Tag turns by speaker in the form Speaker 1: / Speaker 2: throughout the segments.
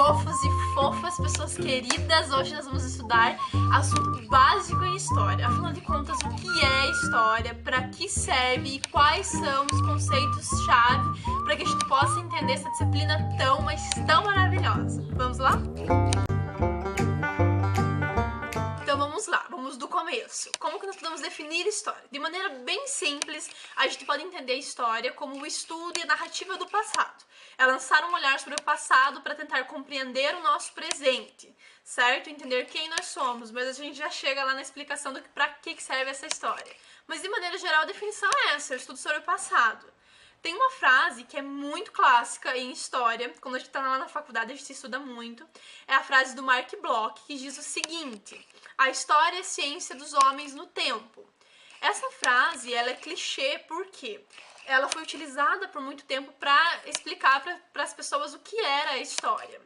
Speaker 1: fofos e fofas, pessoas queridas, hoje nós vamos estudar assunto básico em história. Afinal de contas, o que é história, para que serve e quais são os conceitos-chave para que a gente possa entender essa disciplina tão, mas tão maravilhosa. Vamos lá? Então vamos lá, vamos do começo. Como que nós podemos definir história? De maneira bem simples, a gente pode entender a história como o estudo e a narrativa do passado. É lançar um olhar sobre o passado para tentar compreender o nosso presente, certo? Entender quem nós somos, mas a gente já chega lá na explicação do que para que serve essa história. Mas de maneira geral a definição é essa, o estudo sobre o passado. Tem uma frase que é muito clássica em história, quando a gente está lá na faculdade a gente estuda muito, é a frase do Mark Bloch, que diz o seguinte: a história é a ciência dos homens no tempo. Essa frase, ela é clichê porque ela foi utilizada por muito tempo para explicar para as pessoas o que era a história.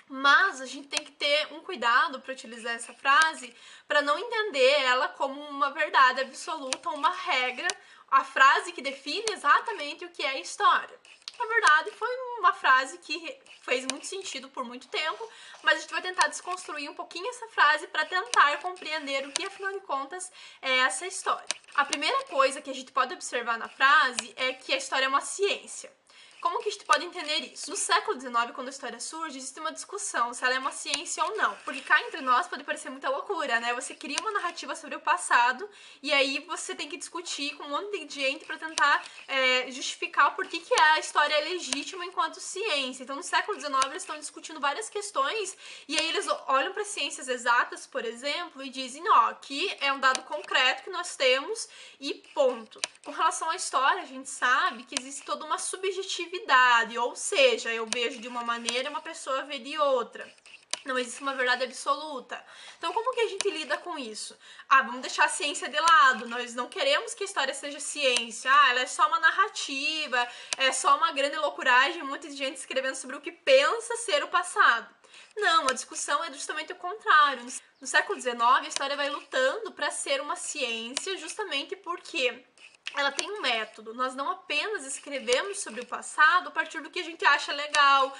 Speaker 1: Mas a gente tem que ter um cuidado para utilizar essa frase para não entender ela como uma verdade absoluta, uma regra, a frase que define exatamente o que é história. Na verdade, foi uma frase que fez muito sentido por muito tempo, mas a gente vai tentar desconstruir um pouquinho essa frase para tentar compreender o que, afinal de contas, é essa história. A primeira coisa que a gente pode observar na frase é que a história é uma ciência. Como que a gente pode entender isso? No século XIX, quando a história surge, existe uma discussão se ela é uma ciência ou não. Porque cá entre nós pode parecer muita loucura, né? Você cria uma narrativa sobre o passado e aí você tem que discutir com um monte de gente para tentar justificar o porquê que a história é legítima enquanto ciência. Então, no século XIX, eles estão discutindo várias questões e aí eles olham para ciências exatas, por exemplo, e dizem, ó, aqui é um dado concreto que nós temos e ponto. Com relação à história, a gente sabe que existe toda uma subjetividade, ou seja, eu vejo de uma maneira e uma pessoa vê de outra. Não existe uma verdade absoluta. Então, como que a gente lida com isso? Vamos deixar a ciência de lado. Nós não queremos que a história seja ciência. ela é só uma narrativa, é só uma grande loucuragem, muita gente escrevendo sobre o que pensa ser o passado. Não, a discussão é justamente o contrário. No século XIX, a história vai lutando para ser uma ciência justamente porque ela tem um método. Nós não apenas escrevemos sobre o passado a partir do que a gente acha legal.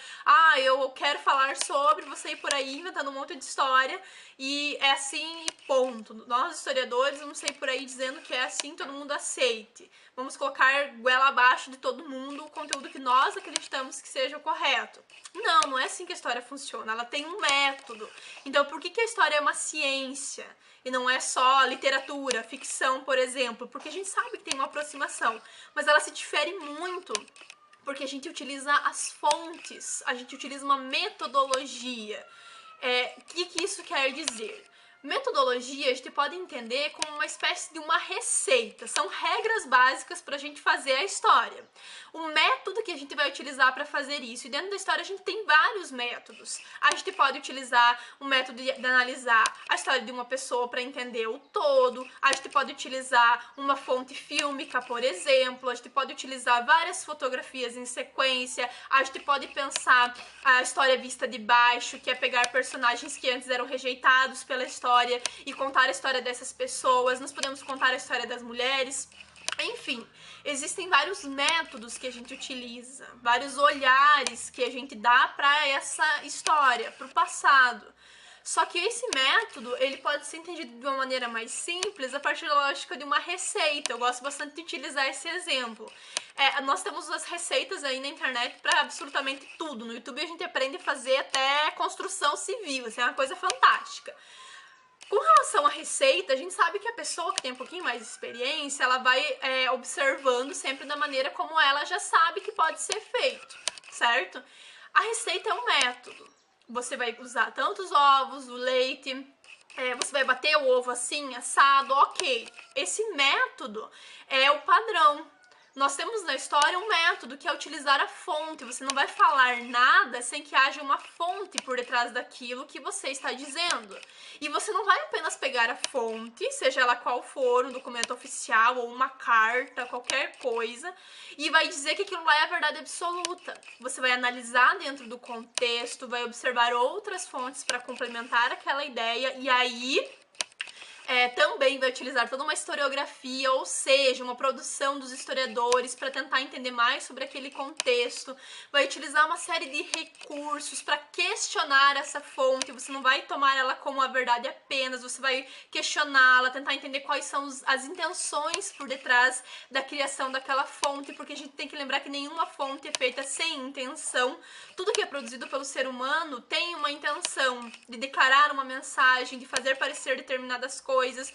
Speaker 1: Eu quero falar sobre, você ir por aí inventando um monte de história e é assim e ponto. Nós, historiadores, vamos sair por aí dizendo que é assim, todo mundo aceite. Vamos colocar goela abaixo de todo mundo o conteúdo que nós acreditamos que seja o correto. Não, não é assim que a história funciona. Ela tem um método. Então, por que a história é uma ciência? E não é só literatura, ficção, por exemplo, porque a gente sabe que tem uma aproximação, mas ela se difere muito porque a gente utiliza as fontes, a gente utiliza uma metodologia. O que isso quer dizer? Metodologia a gente pode entender como uma espécie de uma receita, são regras básicas para a gente fazer a história. O método que a gente vai utilizar para fazer isso, e dentro da história a gente tem vários métodos. A gente pode utilizar um método de analisar a história de uma pessoa para entender o todo, a gente pode utilizar uma fonte fílmica, por exemplo, a gente pode utilizar várias fotografias em sequência, a gente pode pensar a história vista de baixo, que é pegar personagens que antes eram rejeitados pela história e contar a história dessas pessoas. Nós podemos contar a história das mulheres. Enfim, existem vários métodos que a gente utiliza, vários olhares que a gente dá para essa história, para o passado. Só que esse método, ele pode ser entendido de uma maneira mais simples a partir da lógica de uma receita. Eu gosto bastante de utilizar esse exemplo. Nós temos as receitas aí na internet para absolutamente tudo. No YouTube a gente aprende a fazer até construção civil, isso é uma coisa fantástica. Com relação à receita, a gente sabe que a pessoa que tem um pouquinho mais de experiência, ela vai observando sempre da maneira como ela já sabe que pode ser feito, certo? A receita é um método. Você vai usar tanto os ovos, o leite, você vai bater o ovo assim, assado, ok. Esse método é o padrão. Nós temos na história um método que é utilizar a fonte. Você não vai falar nada sem que haja uma fonte por detrás daquilo que você está dizendo. E você não vai apenas pegar a fonte, seja ela qual for, um documento oficial ou uma carta, qualquer coisa, e vai dizer que aquilo lá é a verdade absoluta. Você vai analisar dentro do contexto, vai observar outras fontes para complementar aquela ideia, e aí também vai utilizar toda uma historiografia, ou seja, uma produção dos historiadores para tentar entender mais sobre aquele contexto, vai utilizar uma série de recursos para questionar essa fonte. Você não vai tomar ela como a verdade apenas, você vai questioná-la, tentar entender quais são as intenções por detrás da criação daquela fonte, porque a gente tem que lembrar que nenhuma fonte é feita sem intenção. Tudo que é produzido pelo ser humano tem uma intenção de declarar uma mensagem, de fazer parecer determinadas coisas,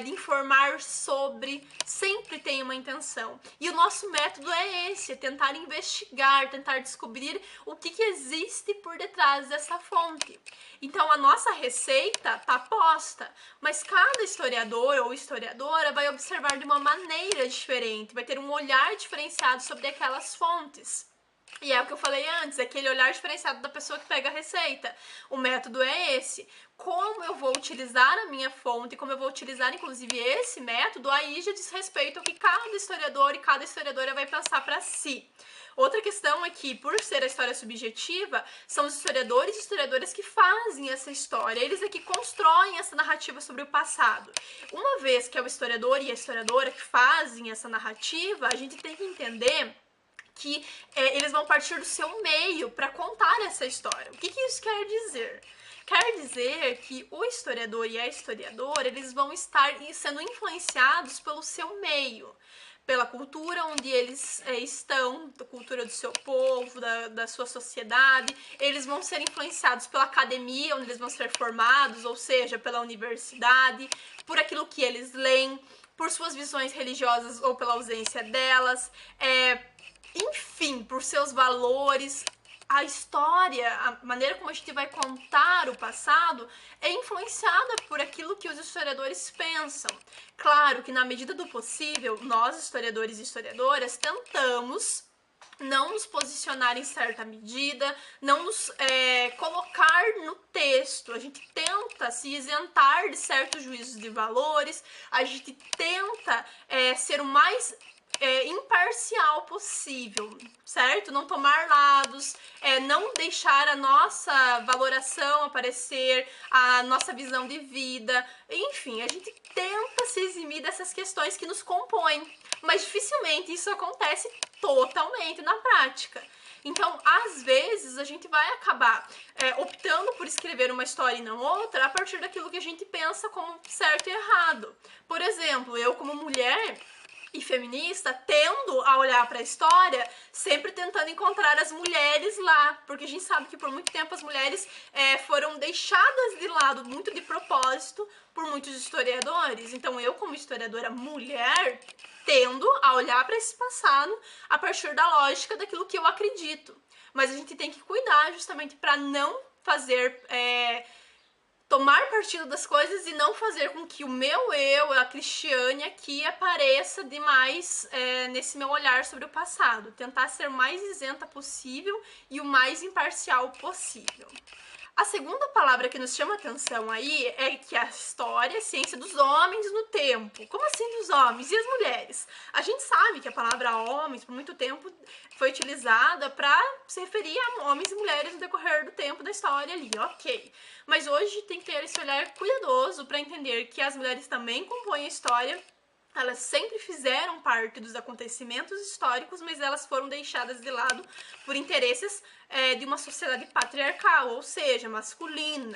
Speaker 1: de informar sobre, sempre tem uma intenção. E o nosso método é esse, é tentar investigar, tentar descobrir o que existe por detrás dessa fonte. Então a nossa receita está posta, mas cada historiador ou historiadora vai observar de uma maneira diferente, vai ter um olhar diferenciado sobre aquelas fontes. E é o que eu falei antes, aquele olhar diferenciado da pessoa que pega a receita. O método é esse. Como eu vou utilizar a minha fonte, como eu vou utilizar inclusive esse método, aí já diz respeito ao que cada historiador e cada historiadora vai pensar para si. Outra questão é que, por ser a história subjetiva, são os historiadores e historiadoras que fazem essa história, eles é que constroem essa narrativa sobre o passado. Uma vez que é o historiador e a historiadora que fazem essa narrativa, a gente tem que entender que eles vão partir do seu meio para contar essa história. O que isso quer dizer? Quer dizer que o historiador e a historiadora, eles vão estar sendo influenciados pelo seu meio, pela cultura onde eles estão, da cultura do seu povo, da sua sociedade. Eles vão ser influenciados pela academia, onde eles vão ser formados, ou seja, pela universidade, por aquilo que eles leem, por suas visões religiosas ou pela ausência delas, enfim, por seus valores. A história, a maneira como a gente vai contar o passado é influenciada por aquilo que os historiadores pensam. Claro que na medida do possível, nós historiadores e historiadoras tentamos não nos posicionar em certa medida, não nos colocar no texto. A gente tenta se isentar de certos juízos de valores, a gente tenta ser o mais imparcial possível, certo? Não tomar lados, não deixar a nossa valoração aparecer, a nossa visão de vida, enfim, a gente tenta se eximir dessas questões que nos compõem, mas dificilmente isso acontece totalmente na prática. Então, às vezes, a gente vai acabar optando por escrever uma história e não outra a partir daquilo que a gente pensa como certo e errado. Por exemplo, eu como mulher e feminista, tendo a olhar para a história, sempre tentando encontrar as mulheres lá, porque a gente sabe que por muito tempo as mulheres foram deixadas de lado, muito de propósito, por muitos historiadores. Então eu, como historiadora mulher, tendo a olhar para esse passado a partir da lógica daquilo que eu acredito. Mas a gente tem que cuidar justamente para não fazer tomar partido das coisas e não fazer com que o meu eu, a Cristiane aqui, apareça demais nesse meu olhar sobre o passado. Tentar ser o mais isenta possível e o mais imparcial possível. A segunda palavra que nos chama atenção aí é que a história é a ciência dos homens no tempo. Como assim dos homens? E as mulheres? A gente sabe que a palavra homens, por muito tempo, foi utilizada para se referir a homens e mulheres no decorrer do tempo da história ali, ok. Mas hoje tem que ter esse olhar cuidadoso para entender que as mulheres também compõem a história. Elas sempre fizeram parte dos acontecimentos históricos, mas elas foram deixadas de lado por interesses de uma sociedade patriarcal, ou seja, masculina,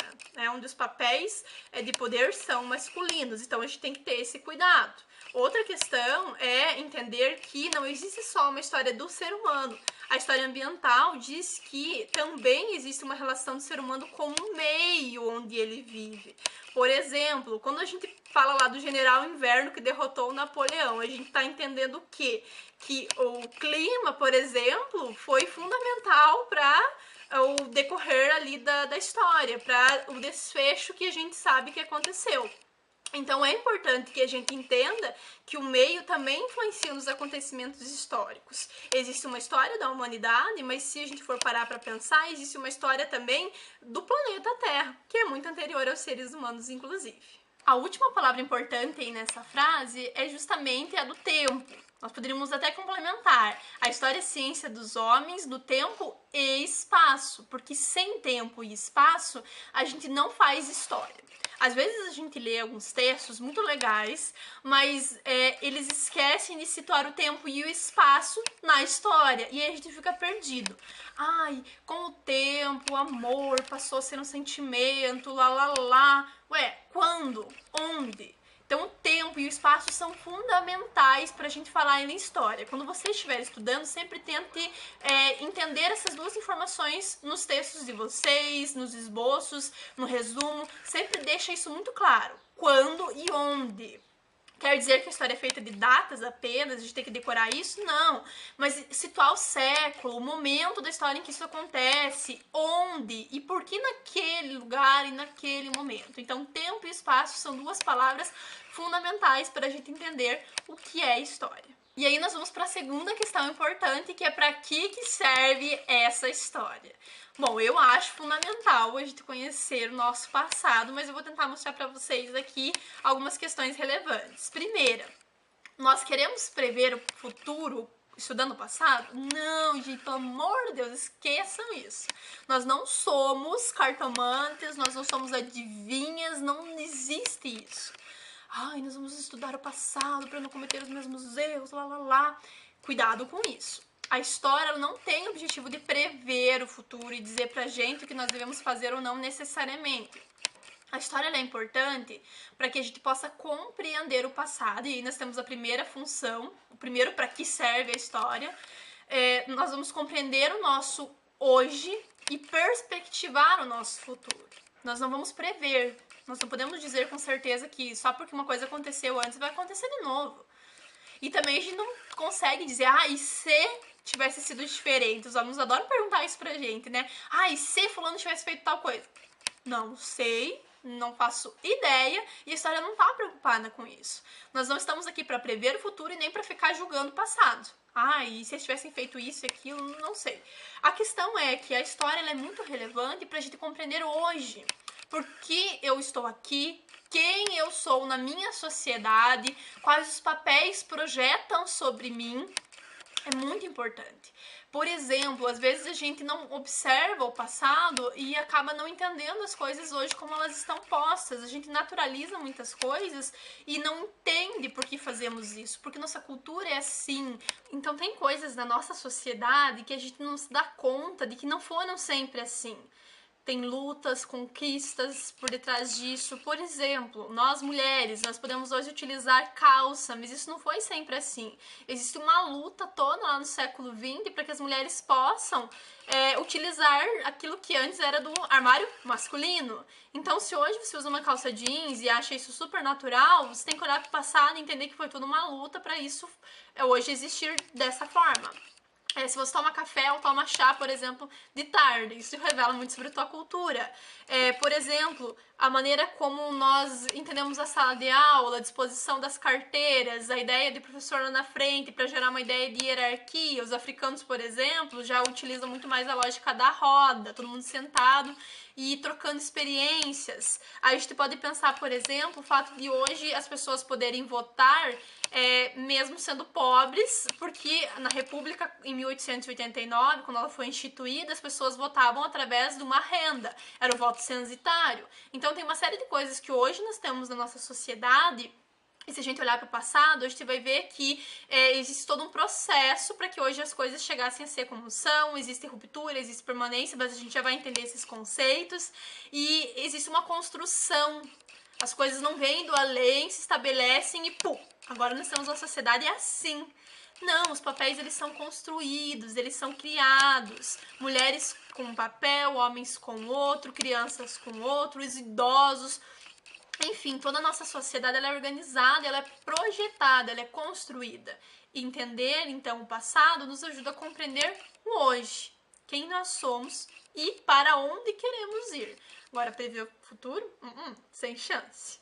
Speaker 1: onde os papéis de poder são masculinos. Então a gente tem que ter esse cuidado. Outra questão é entender que não existe só uma história do ser humano. A história ambiental diz que também existe uma relação do ser humano com o meio onde ele vive. Por exemplo, quando a gente fala lá do general Inverno que derrotou o Napoleão, a gente está entendendo o quê? Que o clima, por exemplo, foi fundamental para o decorrer ali da história, para o desfecho que a gente sabe que aconteceu. Então é importante que a gente entenda que o meio também influencia nos acontecimentos históricos. Existe uma história da humanidade, mas se a gente for parar para pensar, existe uma história também do planeta Terra, que é muito anterior aos seres humanos, inclusive. A última palavra importante aí nessa frase é justamente a do tempo. Nós poderíamos até complementar. A história é ciência dos homens, do tempo e espaço, porque sem tempo e espaço a gente não faz história. Às vezes a gente lê alguns textos muito legais, mas eles esquecem de situar o tempo e o espaço na história, e aí a gente fica perdido. Ai, com o tempo, o amor passou a ser um sentimento, lá, lá, lá. Ué, quando? Onde? Então, o tempo e o espaço são fundamentais para a gente falar em história. Quando você estiver estudando, sempre tente entender essas duas informações nos textos de vocês, nos esboços, no resumo. Sempre deixa isso muito claro. Quando e onde. Quer dizer que a história é feita de datas apenas, a gente tem que decorar isso? Não. Mas situar o século, o momento da história em que isso acontece, onde e por que naquele lugar e naquele momento. Então, tempo e espaço são duas palavras fundamentais para a gente entender o que é história. E aí nós vamos para a segunda questão importante, que é para que serve essa história. Bom, eu acho fundamental a gente conhecer o nosso passado, mas eu vou tentar mostrar para vocês aqui algumas questões relevantes. Primeira, nós queremos prever o futuro estudando o passado? Não, gente, pelo amor de Deus, esqueçam isso. Nós não somos cartomantes, nós não somos adivinhas, não existe isso. Ai, nós vamos estudar o passado para não cometer os mesmos erros, lá, lá, lá. Cuidado com isso. A história ela não tem o objetivo de prever o futuro e dizer pra gente o que nós devemos fazer ou não necessariamente. A história é importante para que a gente possa compreender o passado, e aí nós temos a primeira função, o primeiro para que serve a história. Nós vamos compreender o nosso hoje e perspectivar o nosso futuro. Nós não vamos prever, nós não podemos dizer com certeza que só porque uma coisa aconteceu antes vai acontecer de novo. E também a gente não consegue dizer, e se tivesse sido diferente? Os alunos adoram perguntar isso pra gente, né? E se fulano tivesse feito tal coisa? Não sei, não faço ideia, e a história não tá preocupada com isso. Nós não estamos aqui para prever o futuro e nem para ficar julgando o passado. E se eles tivessem feito isso e aquilo, não sei. A questão é que a história ela é muito relevante pra gente compreender hoje. Por que eu estou aqui? Quem eu sou na minha sociedade? Quais os papéis projetam sobre mim? É muito importante. Por exemplo, às vezes a gente não observa o passado e acaba não entendendo as coisas hoje como elas estão postas. A gente naturaliza muitas coisas e não entende por que fazemos isso, porque nossa cultura é assim. Então tem coisas na nossa sociedade que a gente não se dá conta de que não foram sempre assim. Tem lutas, conquistas por detrás disso. Por exemplo, nós mulheres, nós podemos hoje utilizar calça, mas isso não foi sempre assim. Existe uma luta toda lá no século XX para que as mulheres possam utilizar aquilo que antes era do armário masculino. Então, se hoje você usa uma calça jeans e acha isso super natural, você tem que olhar para o passado e entender que foi toda uma luta para isso hoje existir dessa forma. Se você toma café ou toma chá, por exemplo, de tarde, isso revela muito sobre a tua cultura. Por exemplo, a maneira como nós entendemos a sala de aula, a disposição das carteiras, a ideia de professor lá na frente para gerar uma ideia de hierarquia. Os africanos, por exemplo, já utilizam muito mais a lógica da roda, todo mundo sentado e trocando experiências. A gente pode pensar, por exemplo, o fato de hoje as pessoas poderem votar mesmo sendo pobres, porque na República, em 1889, quando ela foi instituída, as pessoas votavam através de uma renda, era o voto censitário. Então tem uma série de coisas que hoje nós temos na nossa sociedade. E se a gente olhar para o passado, a gente vai ver que existe todo um processo para que hoje as coisas chegassem a ser como são, existe ruptura, existe permanência, mas a gente já vai entender esses conceitos, e existe uma construção. As coisas não vêm do além, se estabelecem e pum, agora nós temos uma sociedade assim. Não, os papéis eles são construídos, eles são criados. Mulheres com um papel, homens com outro, crianças com outro, os idosos. Enfim, toda a nossa sociedade ela é organizada, ela é projetada, ela é construída. E entender, então, o passado nos ajuda a compreender o hoje, quem nós somos e para onde queremos ir. Agora, prever o futuro? Sem chance.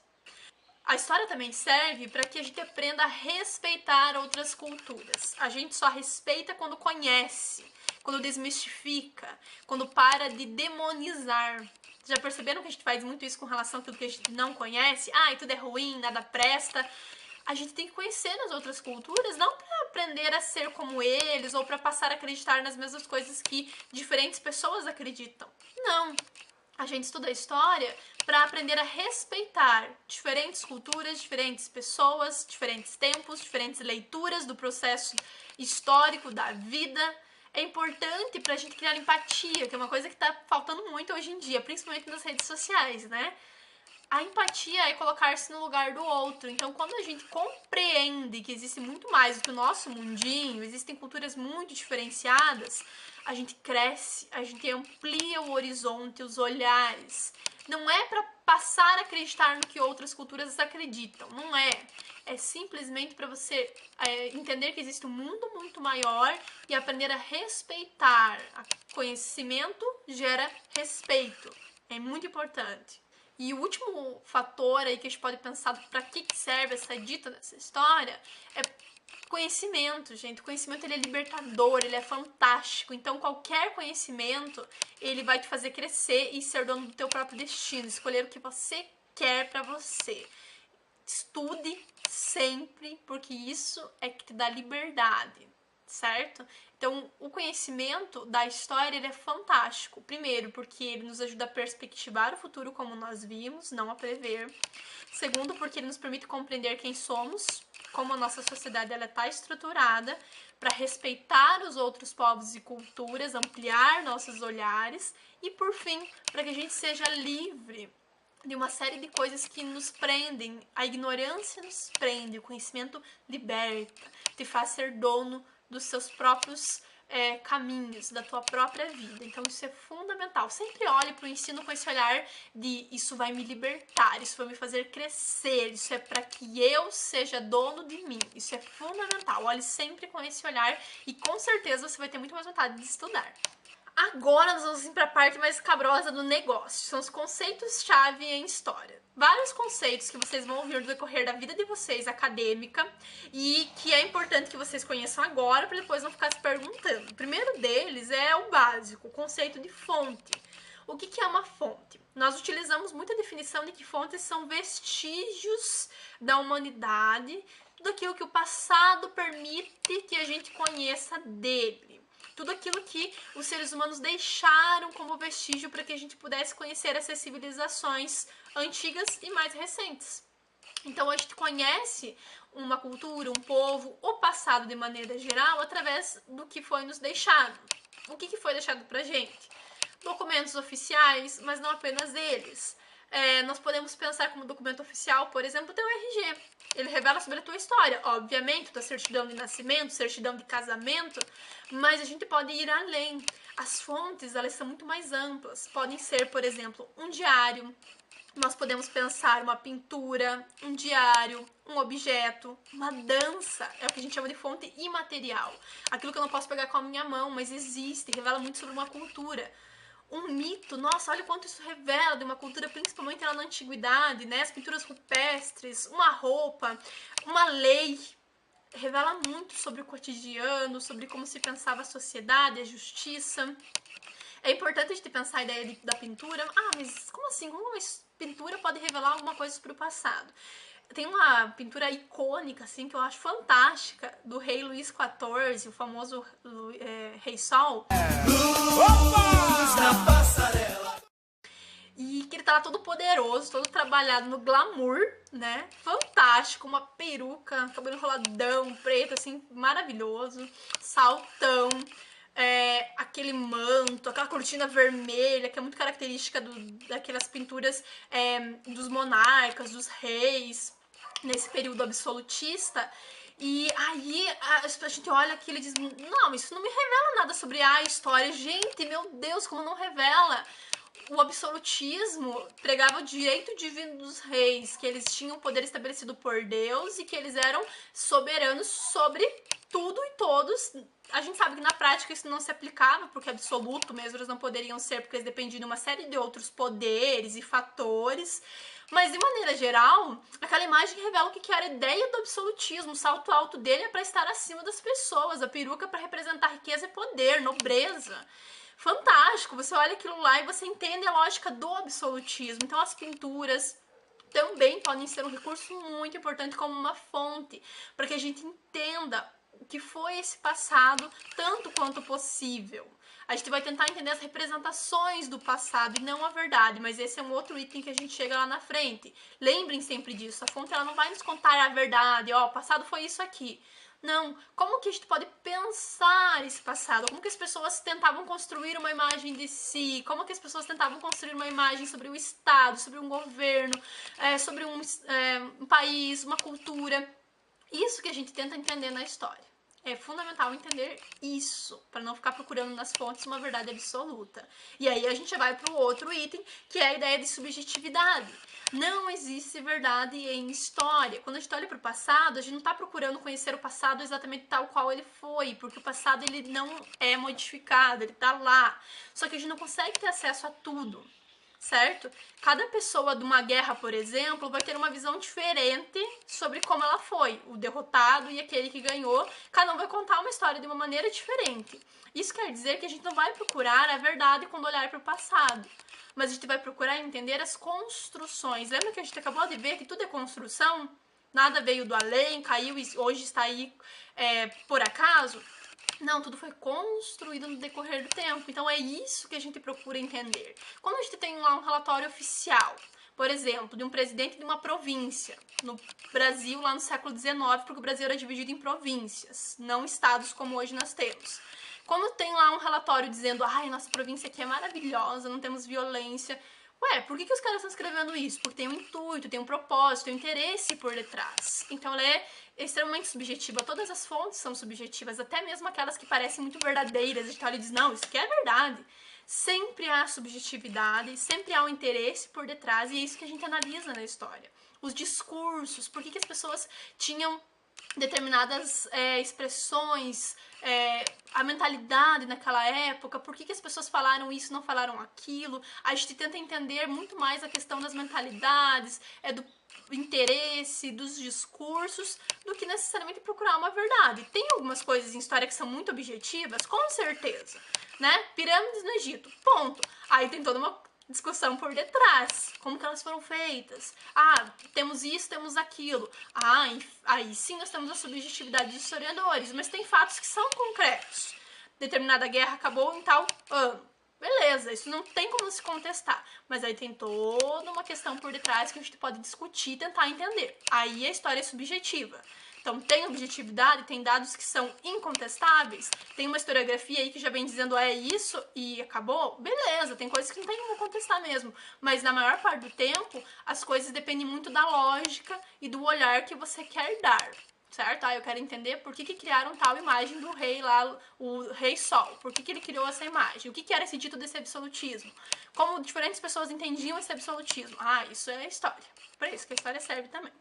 Speaker 1: A história também serve para que a gente aprenda a respeitar outras culturas. A gente só respeita quando conhece, quando desmistifica, quando para de demonizar. Já perceberam que a gente faz muito isso com relação a tudo que a gente não conhece? Tudo é ruim, nada presta. A gente tem que conhecer as outras culturas, não aprender a ser como eles ou para passar a acreditar nas mesmas coisas que diferentes pessoas acreditam. Não. A gente estuda a história para aprender a respeitar diferentes culturas, diferentes pessoas, diferentes tempos, diferentes leituras do processo histórico da vida. É importante pra gente criar empatia, que é uma coisa que tá faltando muito hoje em dia, principalmente nas redes sociais, né? A empatia é colocar-se no lugar do outro. Então, quando a gente compreende que existe muito mais do que o nosso mundinho, existem culturas muito diferenciadas, a gente cresce, a gente amplia o horizonte, os olhares. Não é para passar a acreditar no que outras culturas acreditam, não é. É simplesmente para você entender que existe um mundo muito maior e aprender a respeitar. Conhecimento gera respeito. É muito importante. E o último fator aí que a gente pode pensar para que serve essa dita nessa história é conhecimento, gente. O conhecimento ele é libertador, ele é fantástico. Então qualquer conhecimento, ele vai te fazer crescer e ser dono do teu próprio destino, escolher o que você quer para você. Estude sempre, porque isso é que te dá liberdade, certo? Então, o conhecimento da história ele é fantástico. Primeiro, porque ele nos ajuda a perspectivar o futuro como nós vimos, não a prever. Segundo, porque ele nos permite compreender quem somos, como a nossa sociedade está estruturada, para respeitar os outros povos e culturas, ampliar nossos olhares. E, por fim, para que a gente seja livre de uma série de coisas que nos prendem. A ignorância nos prende, o conhecimento liberta, te faz ser dono dos seus próprios caminhos, da tua própria vida. Então isso é fundamental. Sempre olhe para o ensino com esse olhar de isso vai me libertar, isso vai me fazer crescer, isso é para que eu seja dono de mim. Isso é fundamental. Olhe sempre com esse olhar e com certeza você vai ter muito mais vontade de estudar. Agora nós vamos para a parte mais escabrosa do negócio, são os conceitos-chave em história. Vários conceitos que vocês vão ouvir no decorrer da vida de vocês acadêmica e que é importante que vocês conheçam agora para depois não ficar se perguntando. O primeiro deles é o básico, o conceito de fonte. O que é uma fonte? Nós utilizamos muita definição de que fontes são vestígios da humanidade, tudo aquilo que o passado permite que a gente conheça dele. Tudo aquilo que os seres humanos deixaram como vestígio para que a gente pudesse conhecer essas civilizações antigas e mais recentes. Então a gente conhece uma cultura, um povo, o passado de maneira geral, através do que foi nos deixado. O que foi deixado pra gente? Documentos oficiais, mas não apenas eles. Nós podemos pensar como documento oficial, por exemplo, o teu RG. Ele revela sobre a tua história, obviamente, tua certidão de nascimento, certidão de casamento, mas a gente pode ir além. As fontes, elas são muito mais amplas. Podem ser, por exemplo, um diário. Nós podemos pensar uma pintura, um diário, um objeto, uma dança. É o que a gente chama de fonte imaterial. Aquilo que eu não posso pegar com a minha mão, mas existe, revela muito sobre uma cultura. Um mito, nossa, olha o quanto isso revela de uma cultura, principalmente lá na antiguidade, né? As pinturas rupestres, uma roupa, uma lei, revela muito sobre o cotidiano, sobre como se pensava a sociedade, a justiça. É importante a gente pensar a ideia da pintura. Ah, mas como assim? Como uma pintura pode revelar alguma coisa sobre o passado? Tem uma pintura icônica, assim, que eu acho fantástica, do rei Luís XIV, o famoso Rei Sol. E que ele tá lá todo poderoso, todo trabalhado no glamour, né? Fantástico, uma peruca, cabelo enroladão, preto, assim, maravilhoso. Saltão, aquele manto, aquela cortina vermelha, que é muito característica daquelas pinturas dos monarcas, dos reis, nesse período absolutista. E aí a gente olha aquilo e diz, não, isso não me revela nada sobre a história. Gente, meu Deus, como não revela? O absolutismo pregava o direito divino dos reis, que eles tinham poder estabelecido por Deus e que eles eram soberanos sobre tudo e todos. A gente sabe que na prática isso não se aplicava, porque absoluto mesmo eles não poderiam ser, porque eles dependiam de uma série de outros poderes e fatores. Mas, de maneira geral, aquela imagem revela o que era a ideia do absolutismo. O salto alto dele é para estar acima das pessoas, a peruca para representar riqueza e poder, nobreza. Fantástico, você olha aquilo lá e você entende a lógica do absolutismo. Então as pinturas também podem ser um recurso muito importante como uma fonte, para que a gente entenda o que foi esse passado tanto quanto possível. A gente vai tentar entender as representações do passado e não a verdade, mas esse é um outro item que a gente chega lá na frente. Lembrem sempre disso, a fonte ela não vai nos contar a verdade, ó, o passado foi isso aqui. Não, como que a gente pode pensar esse passado? Como que as pessoas tentavam construir uma imagem de si? Como que as pessoas tentavam construir uma imagem sobre o Estado, sobre um governo, sobre um país, uma cultura? Isso que a gente tenta entender na história. É fundamental entender isso, para não ficar procurando nas fontes uma verdade absoluta. E aí a gente vai para o outro item, que é a ideia de subjetividade. Não existe verdade em história. Quando a gente olha para o passado, a gente não está procurando conhecer o passado exatamente tal qual ele foi, porque o passado ele não é modificado, ele está lá. Só que a gente não consegue ter acesso a tudo, certo? Cada pessoa de uma guerra, por exemplo, vai ter uma visão diferente sobre como ela foi. O derrotado e aquele que ganhou, cada um vai contar uma história de uma maneira diferente. Isso quer dizer que a gente não vai procurar a verdade quando olhar para o passado, mas a gente vai procurar entender as construções. Lembra que a gente acabou de ver que tudo é construção? Nada veio do além, caiu e hoje está aí por acaso? Não, tudo foi construído no decorrer do tempo. Então é isso que a gente procura entender. Quando a gente tem lá um relatório oficial, por exemplo, de um presidente de uma província, no Brasil lá no século XIX, porque o Brasil era dividido em províncias, não estados como hoje nós temos. Quando tem lá um relatório dizendo, ai, nossa província aqui é maravilhosa, não temos violência. Ué, por que os caras estão escrevendo isso? Porque tem um intuito, tem um propósito, tem um interesse por detrás. Então ela é extremamente subjetiva. Todas as fontes são subjetivas, até mesmo aquelas que parecem muito verdadeiras. Então ele diz, não, isso aqui é verdade. Sempre há subjetividade, sempre há um interesse por detrás, e é isso que a gente analisa na história. Os discursos, por que as pessoas tinham determinadas expressões, a mentalidade naquela época, por que as pessoas falaram isso e não falaram aquilo. A gente tenta entender muito mais a questão das mentalidades, do interesse, dos discursos, do que necessariamente procurar uma verdade. Tem algumas coisas em história que são muito objetivas, com certeza, né? Pirâmides no Egito, ponto. Aí tem toda uma discussão por detrás, como que elas foram feitas. Ah, temos isso, temos aquilo. Ah, aí sim nós temos a subjetividade dos historiadores, mas tem fatos que são concretos. Determinada guerra acabou em tal ano. Beleza, isso não tem como se contestar. Mas aí tem toda uma questão por detrás que a gente pode discutir e tentar entender. Aí a história é subjetiva. Então tem objetividade, tem dados que são incontestáveis, tem uma historiografia aí que já vem dizendo é isso e acabou, beleza, tem coisas que não tem como contestar mesmo, mas na maior parte do tempo as coisas dependem muito da lógica e do olhar que você quer dar, certo? Eu quero entender por que criaram tal imagem do rei lá, o rei Sol, por que ele criou essa imagem, o que era esse dito desse absolutismo, como diferentes pessoas entendiam esse absolutismo. Isso é a história, para isso que a história serve também.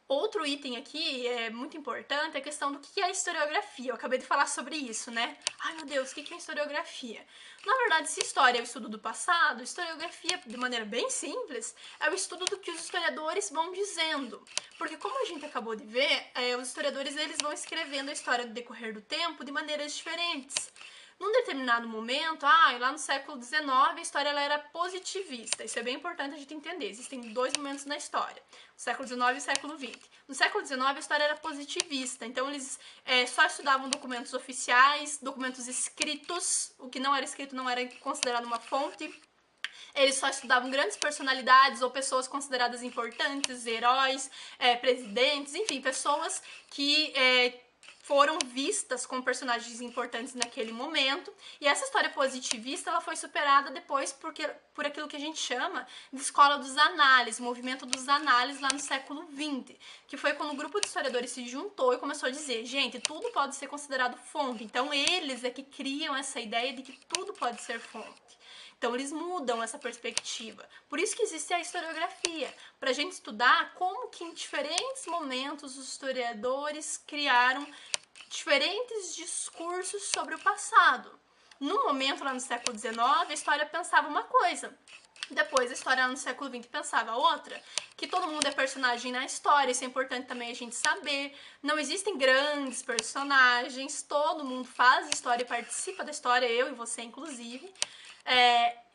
Speaker 1: Outro item aqui é muito importante é a questão do que é historiografia. Eu acabei de falar sobre isso, né? Ai, meu Deus, o que é historiografia? Na verdade, se história é o estudo do passado, historiografia, de maneira bem simples, é o estudo do que os historiadores vão dizendo. Porque como a gente acabou de ver, os historiadores eles vão escrevendo a história do decorrer do tempo de maneiras diferentes. Num determinado momento, lá no século XIX, a história ela era positivista. Isso é bem importante a gente entender. Existem dois momentos na história, o século XIX e o século XX. No século XIX, a história era positivista. Então, eles só estudavam documentos oficiais, documentos escritos. O que não era escrito não era considerado uma fonte. Eles só estudavam grandes personalidades ou pessoas consideradas importantes, heróis, presidentes, enfim, pessoas que foram vistas como personagens importantes naquele momento. E essa história positivista ela foi superada depois por aquilo que a gente chama de escola dos análises, movimento dos análises lá no século XX, que foi quando um grupo de historiadores se juntou e começou a dizer, gente, tudo pode ser considerado fonte. Então eles é que criam essa ideia de que tudo pode ser fonte. Então eles mudam essa perspectiva. Por isso que existe a historiografia, para a gente estudar como que em diferentes momentos os historiadores criaram diferentes discursos sobre o passado. No momento, lá no século XIX, a história pensava uma coisa. Depois, a história lá no século XX pensava outra. Que todo mundo é personagem na história, isso é importante também a gente saber. Não existem grandes personagens, todo mundo faz história e participa da história, eu e você inclusive.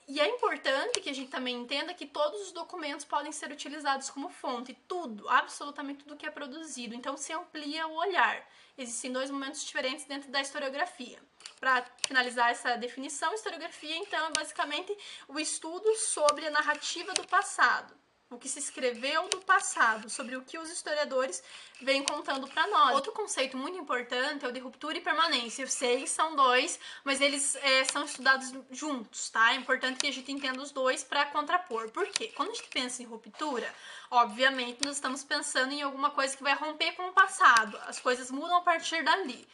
Speaker 1: E é importante que a gente também entenda que todos os documentos podem ser utilizados como fonte, tudo, absolutamente tudo que é produzido. Então se amplia o olhar. Existem dois momentos diferentes dentro da historiografia. Para finalizar essa definição, historiografia então é basicamente o estudo sobre a narrativa do passado, o que se escreveu do passado, sobre o que os historiadores vêm contando para nós. Outro conceito muito importante é o de ruptura e permanência. Eu sei que são dois, mas eles são estudados juntos, tá? É importante que a gente entenda os dois para contrapor. Por quê? Quando a gente pensa em ruptura, obviamente nós estamos pensando em alguma coisa que vai romper com o passado. As coisas mudam a partir dali.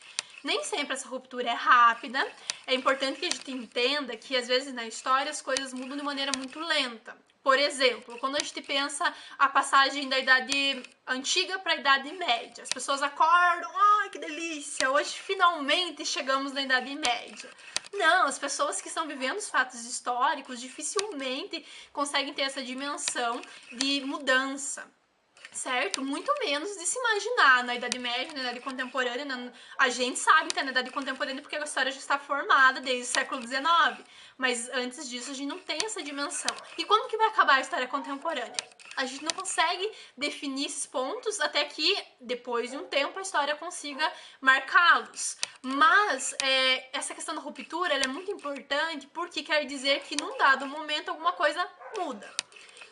Speaker 1: Nem sempre essa ruptura é rápida. É importante que a gente entenda que, às vezes, na história, as coisas mudam de maneira muito lenta. Por exemplo, quando a gente pensa a passagem da Idade Antiga para a Idade Média, as pessoas acordam, ai que delícia, hoje finalmente chegamos na Idade Média. Não, as pessoas que estão vivendo os fatos históricos dificilmente conseguem ter essa dimensão de mudança. Certo? Muito menos de se imaginar na Idade Média, na Idade Contemporânea. A gente sabe que é na Idade Contemporânea porque a história já está formada desde o século XIX. Mas antes disso a gente não tem essa dimensão. E quando que vai acabar a história contemporânea? A gente não consegue definir esses pontos até que, depois de um tempo, a história consiga marcá-los. Mas essa questão da ruptura ela é muito importante porque quer dizer que num dado momento alguma coisa muda.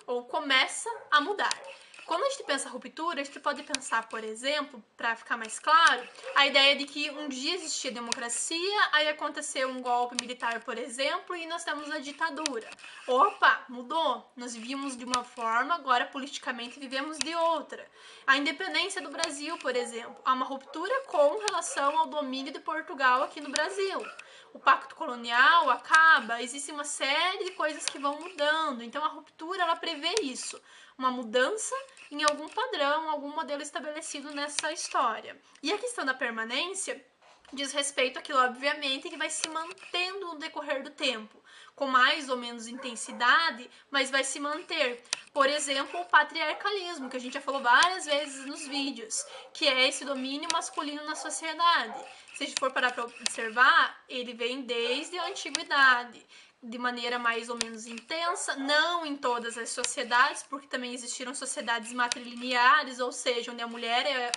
Speaker 1: Ou começa a mudar. Quando a gente pensa ruptura, a gente pode pensar, por exemplo, para ficar mais claro, a ideia de que um dia existia democracia, aí aconteceu um golpe militar, por exemplo, e nós temos a ditadura. Opa, mudou. Nós vivíamos de uma forma, agora politicamente vivemos de outra. A independência do Brasil, por exemplo, há uma ruptura com relação ao domínio de Portugal aqui no Brasil. O pacto colonial acaba, existe uma série de coisas que vão mudando. Então a ruptura ela prevê isso, uma mudança em algum padrão, algum modelo estabelecido nessa história. E a questão da permanência diz respeito àquilo, obviamente, que vai se mantendo no decorrer do tempo, com mais ou menos intensidade, mas vai se manter. Por exemplo, o patriarcalismo, que a gente já falou várias vezes nos vídeos, que é esse domínio masculino na sociedade. Se a gente for parar para observar, ele vem desde a antiguidade, de maneira mais ou menos intensa, não em todas as sociedades, porque também existiram sociedades matrilineares, ou seja, onde a mulher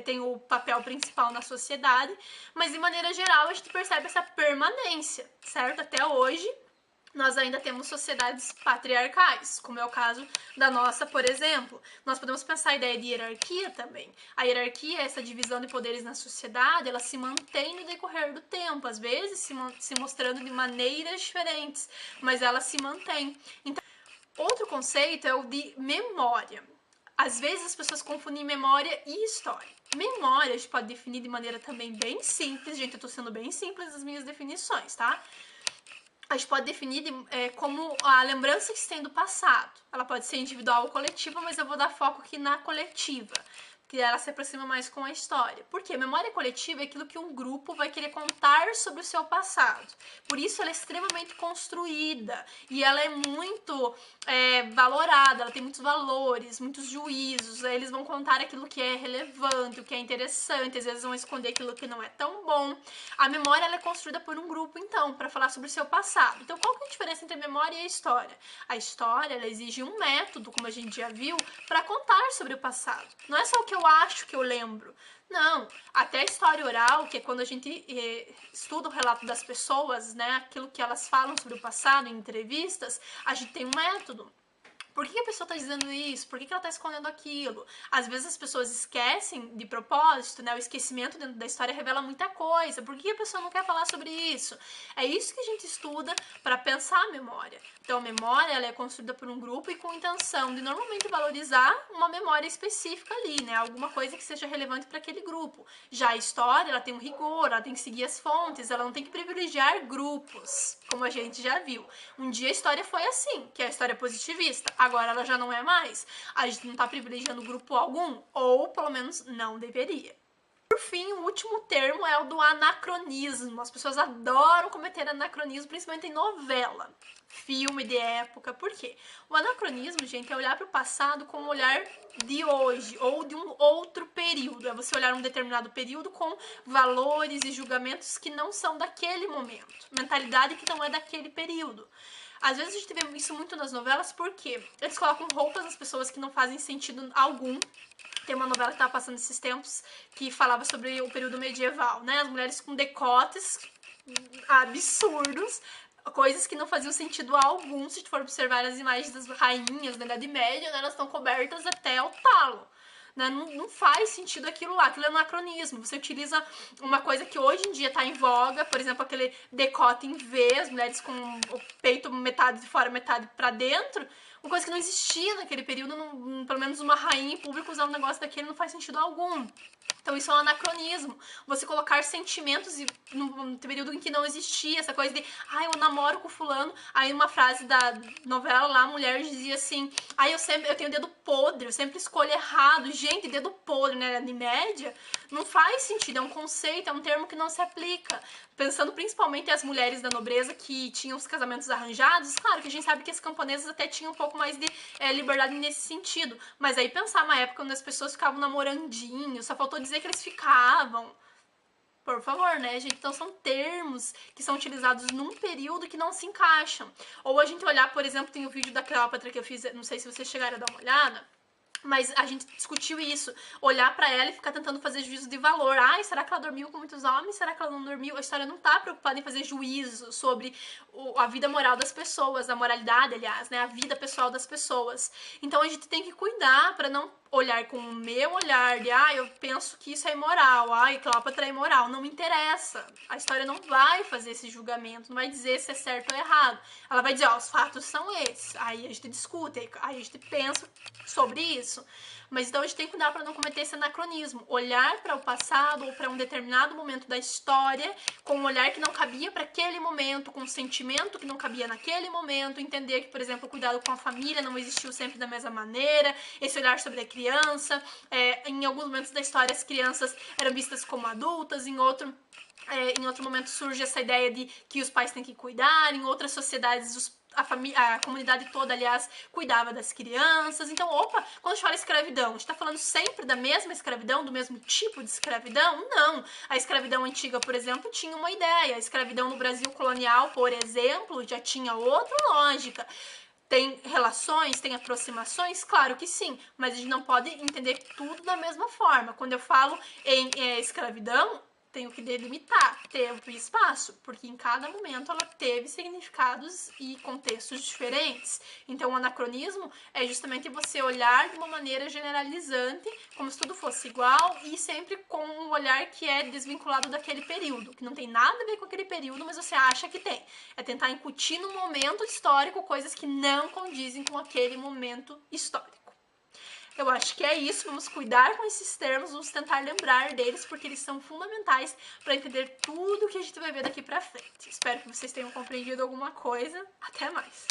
Speaker 1: tem o papel principal na sociedade, mas de maneira geral a gente percebe essa permanência, certo? Até hoje nós ainda temos sociedades patriarcais, como é o caso da nossa, por exemplo. Nós podemos pensar a ideia de hierarquia também. A hierarquia, essa divisão de poderes na sociedade, ela se mantém no decorrer do tempo, às vezes se mostrando de maneiras diferentes, mas ela se mantém. Então, outro conceito é o de memória. Às vezes as pessoas confundem memória e história. Memória a gente pode definir de maneira também bem simples. Gente, eu tô sendo bem simples nas minhas definições, tá? A gente pode definir como a lembrança que se tem do passado. Ela pode ser individual ou coletiva, mas eu vou dar foco aqui na coletiva, que ela se aproxima mais com a história. Porque memória coletiva é aquilo que um grupo vai querer contar sobre o seu passado. Por isso ela é extremamente construída e ela é muito valorada, ela tem muitos valores, muitos juízos. Eles vão contar aquilo que é relevante, o que é interessante, às vezes vão esconder aquilo que não é tão bom. A memória ela é construída por um grupo, então, para falar sobre o seu passado. Então, qual que é a diferença entre a memória e a história? A história ela exige um método, como a gente já viu, para contar sobre o passado. Não é só o que eu acho que eu lembro. Não, até a história oral, que é quando a gente estuda o relato das pessoas, né, aquilo que elas falam sobre o passado em entrevistas, a gente tem um método. Por que a pessoa está dizendo isso? Por que ela está escondendo aquilo? Às vezes as pessoas esquecem de propósito, né? O esquecimento dentro da história revela muita coisa. Por que a pessoa não quer falar sobre isso? É isso que a gente estuda para pensar a memória. Então a memória ela é construída por um grupo e com intenção de normalmente valorizar uma memória específica ali, né? Alguma coisa que seja relevante para aquele grupo. Já a história, ela tem um rigor, ela tem que seguir as fontes, ela não tem que privilegiar grupos, como a gente já viu. Um dia a história foi assim, que é a história positivista. Agora ela já não é mais. A gente não tá privilegiando grupo algum, ou pelo menos não deveria. Por fim, o último termo é o do anacronismo. As pessoas adoram cometer anacronismo, principalmente em novela, filme de época. Por quê? O anacronismo, gente, é olhar para o passado com o olhar de hoje ou de um outro período. É você olhar um determinado período com valores e julgamentos que não são daquele momento, mentalidade que não é daquele período. Às vezes a gente vê isso muito nas novelas porque eles colocam roupas das pessoas que não fazem sentido algum. Tem uma novela que tava passando esses tempos que falava sobre o período medieval, né? As mulheres com decotes absurdos, coisas que não faziam sentido algum. Se a gente for observar as imagens das rainhas da Idade Média, né? Elas estão cobertas até o talo. Né? Não faz sentido aquilo lá, aquilo é anacronismo. Você utiliza uma coisa que hoje em dia está em voga, por exemplo, aquele decote em V, as mulheres com o peito metade de fora, metade para dentro, uma coisa que não existia naquele período, pelo menos uma rainha em público usar um negócio daquele não faz sentido algum. Então isso é um anacronismo. Você colocar sentimentos num período em que não existia essa coisa de eu namoro com fulano. Aí uma frase da novela lá, a mulher dizia assim, eu tenho dedo podre, eu sempre escolho errado. Gente, dedo podre, né, de média, não faz sentido, é um conceito, é um termo que não se aplica. Pensando principalmente as mulheres da nobreza que tinham os casamentos arranjados, claro que a gente sabe que as camponesas até tinham um pouco mais de liberdade nesse sentido, mas aí pensar uma época onde as pessoas ficavam namorandinho, só faltou dizer que eles ficavam. Por favor, né, gente? Então são termos que são utilizados num período que não se encaixam. Ou a gente olhar, por exemplo, tem o vídeo da Cleópatra que eu fiz, não sei se vocês chegaram a dar uma olhada, mas a gente discutiu isso, olhar pra ela e ficar tentando fazer juízo de valor. Será que ela dormiu com muitos homens? Será que ela não dormiu? A história não tá preocupada em fazer juízo sobre a vida moral das pessoas, a moralidade, aliás, né, a vida pessoal das pessoas. Então a gente tem que cuidar pra não olhar com o meu olhar de, eu penso que isso é imoral, Cleópatra é imoral. Não me interessa. A história não vai fazer esse julgamento, não vai dizer se é certo ou errado. Ela vai dizer, os fatos são esses. Aí a gente discute, aí a gente pensa sobre isso. Mas então a gente tem que cuidar para não cometer esse anacronismo. Olhar para o passado ou para um determinado momento da história com um olhar que não cabia para aquele momento, com um sentimento que não cabia naquele momento. Entender que, por exemplo, o cuidado com a família não existiu sempre da mesma maneira. Esse olhar sobre a criança. Em alguns momentos da história as crianças eram vistas como adultas, em outro momento surge essa ideia de que os pais têm que cuidar. Em outras sociedades a comunidade toda, aliás, cuidava das crianças. Então, quando a gente fala escravidão, a gente tá falando sempre da mesma escravidão, do mesmo tipo de escravidão? Não. A escravidão antiga, por exemplo, tinha uma ideia. A escravidão no Brasil colonial, por exemplo, já tinha outra lógica. Tem relações, tem aproximações? Claro que sim, mas a gente não pode entender tudo da mesma forma. Quando eu falo em escravidão, tenho que delimitar tempo e espaço, porque em cada momento ela teve significados e contextos diferentes. Então o anacronismo é justamente você olhar de uma maneira generalizante, como se tudo fosse igual e sempre com um olhar que é desvinculado daquele período, que não tem nada a ver com aquele período, mas você acha que tem. É tentar incutir no momento histórico coisas que não condizem com aquele momento histórico. Eu acho que é isso, vamos cuidar com esses termos, vamos tentar lembrar deles, porque eles são fundamentais para entender tudo que a gente vai ver daqui pra frente. Espero que vocês tenham compreendido alguma coisa. Até mais!